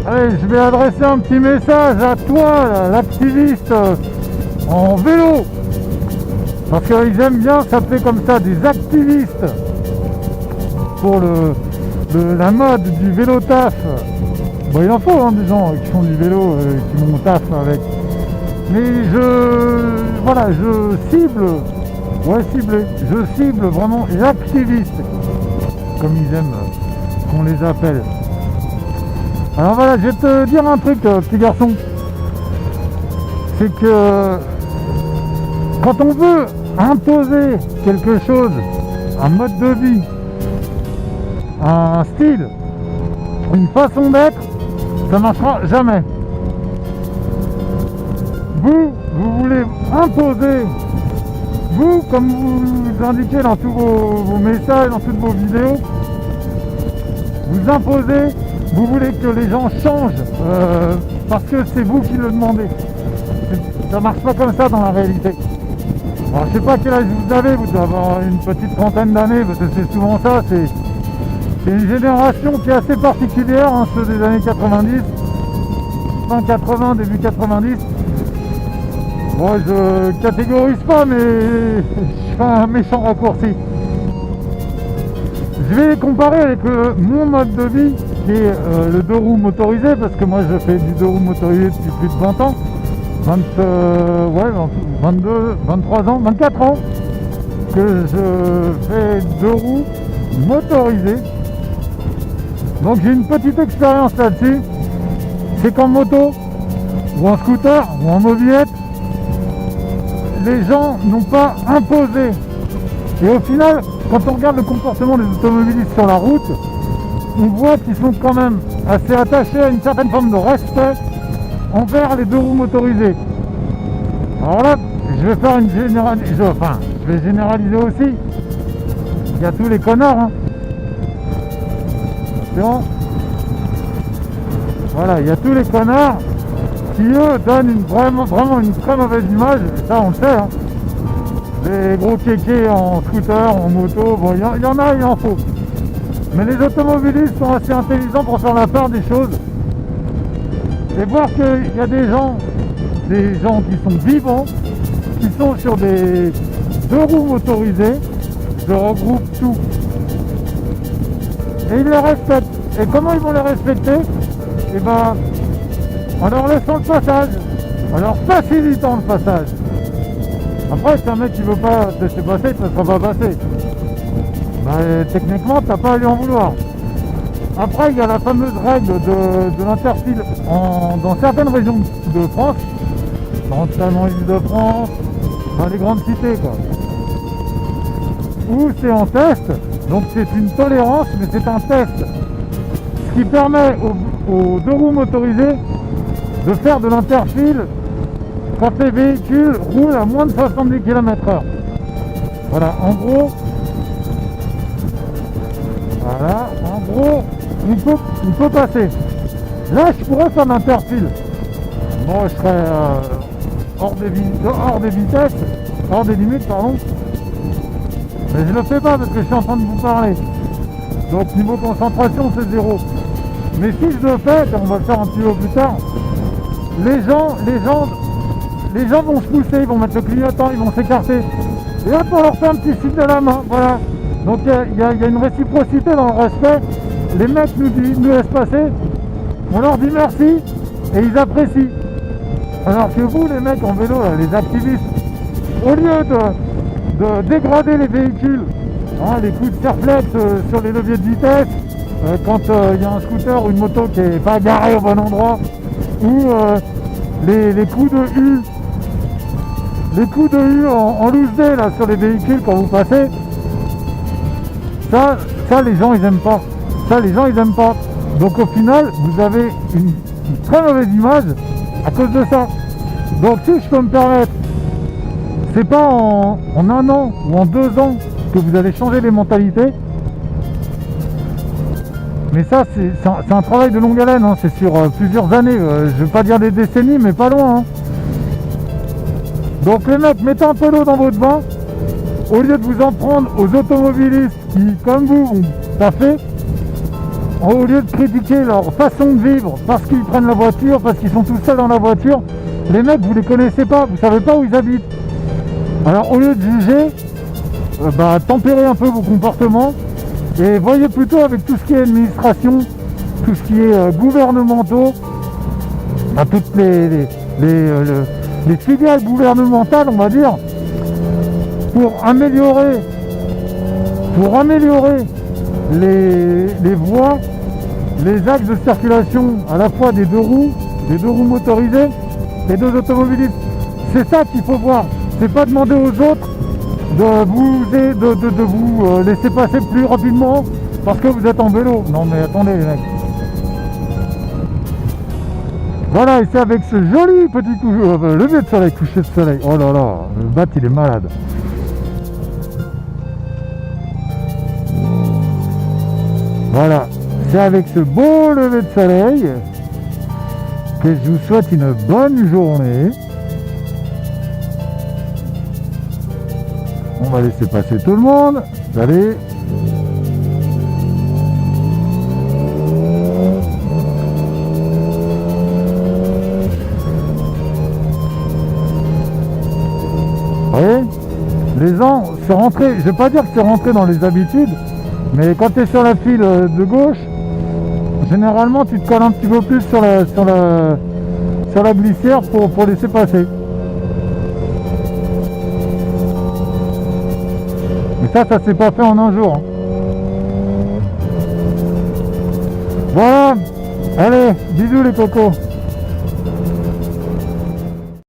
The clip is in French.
Allez, je vais adresser un petit message à toi, l'activiste en vélo. Parce qu'ils aiment bien s'appeler comme ça, des activistes. Pour la mode du vélo taf. Bon, il en faut des gens qui font du vélo, qui vont taf avec. Mais je cible vraiment les activistes, comme ils aiment qu'on les appelle. Alors voilà, je vais te dire un truc, petit garçon. C'est que quand on veut imposer quelque chose, un mode de vie, un style, une façon d'être, ça ne marchera jamais. Vous voulez imposer, vous, comme vous indiquez dans tous vos messages, dans toutes vos vidéos, vous imposez, vous voulez que les gens changent, parce que c'est vous qui le demandez. Ça marche pas comme ça dans la réalité. Alors je sais pas quel âge vous avez, vous devez avoir une petite trentaine d'années, parce que c'est souvent ça, c'est une génération qui est assez particulière, ceux des années 90, fin 80, début 90. Moi je catégorise pas, mais je fais un méchant raccourci. Je vais les comparer avec mon mode de vie, qui est le 2 roues motorisé, parce que moi je fais du 2 roues motorisé depuis plus de 20 ans. 22, 23 ans, 24 ans que je fais 2 roues motorisées. Donc j'ai une petite expérience là-dessus. C'est qu'en moto, ou en scooter, ou en mobilette, les gens n'ont pas imposé. Et au final, quand on regarde le comportement des automobilistes sur la route, on voit qu'ils sont quand même assez attachés à une certaine forme de respect envers les 2 roues motorisées. Alors là, je vais faire une généralisation, enfin, je vais généraliser aussi. Il y a tous les connards, C'est bon. Voilà, il y a tous les connards qui eux donnent vraiment une très mauvaise image, ça on le sait, Les gros kékés en scooter, en moto, bon, il y en a, il en faut. Mais les automobilistes sont assez intelligents pour faire la part des choses. Et voir qu'il y a des gens qui sont vivants, qui sont sur des 2 roues motorisées, je regroupe tout. Et ils les respectent. Et comment ils vont les respecter? Eh ben, en leur laissant le passage, en leur facilitant le passage. Après, si un mec qui veut pas te laisser passer, il ne te laissera pas passer. Ben, techniquement, tu n'as pas à lui en vouloir. Après, il y a la fameuse règle de l'interfile dans certaines régions de France, notamment l'Île-de-France, dans les grandes cités, où c'est en test, donc c'est une tolérance, mais c'est un test. Ce qui permet aux 2 roues motorisées de faire de l'interfile quand les véhicules roulent à moins de 70 km/h. Voilà, en gros, on peut passer. Là, je pourrais faire l'interfile. Bon, je serais hors des vitesses, hors des limites, pardon. Mais je ne le fais pas parce que je suis en train de vous parler. Donc, niveau concentration, c'est 0. Mais si je le fais, et on va le faire un petit peu plus tard, les gens vont se pousser, ils vont mettre le clignotant, ils vont s'écarter. Et hop, on leur fait un petit signe de la main, voilà. Donc il y a une réciprocité dans le respect. Les mecs nous laissent passer, on leur dit merci et ils apprécient. Alors que vous, les mecs en vélo, là, les activistes, au lieu de dégrader les véhicules, les coups de serflex sur les leviers de vitesse, quand il y a un scooter ou une moto qui n'est pas garée au bon endroit, ou les coups de U, en loose day là, sur les véhicules quand vous passez, ça les gens ils aiment pas. Donc au final, vous avez une très mauvaise image à cause de ça. Donc si je peux me permettre, c'est pas en 1 an ou en 2 ans que vous allez changer les mentalités. Mais ça, c'est un travail de longue haleine, c'est sur plusieurs années. Je vais pas dire des décennies, mais pas loin. Donc les mecs, mettez un peu d'eau dans votre vin. Au lieu de vous en prendre aux automobilistes qui, comme vous, ont taffé, au lieu de critiquer leur façon de vivre, parce qu'ils prennent la voiture, parce qu'ils sont tout seuls dans la voiture, les mecs, vous les connaissez pas, vous savez pas où ils habitent. Alors au lieu de juger, tempérez un peu vos comportements et voyez plutôt avec tout ce qui est administration, tout ce qui est gouvernementaux, toutes les filiales gouvernementales, on va dire, pour améliorer les voies, les axes de circulation à la fois des deux roues motorisées et deux automobilistes. C'est ça qu'il faut voir. C'est pas demander aux autres de vous laisser passer plus rapidement parce que vous êtes en vélo. Non mais attendez les mecs. Voilà, et c'est avec ce joli petit lever de soleil, coucher de soleil. Oh là là, le bat il est malade. Voilà, c'est avec ce beau lever de soleil que je vous souhaite une bonne journée. On va laisser passer tout le monde. Allez. Vous voyez, les gens, c'est rentré, je vais pas dire que c'est rentré dans les habitudes, mais quand tu es sur la file de gauche, généralement tu te colles un petit peu plus sur la glissière pour laisser passer. Mais ça s'est pas fait en un jour. Hein. Voilà, allez, bisous les cocos.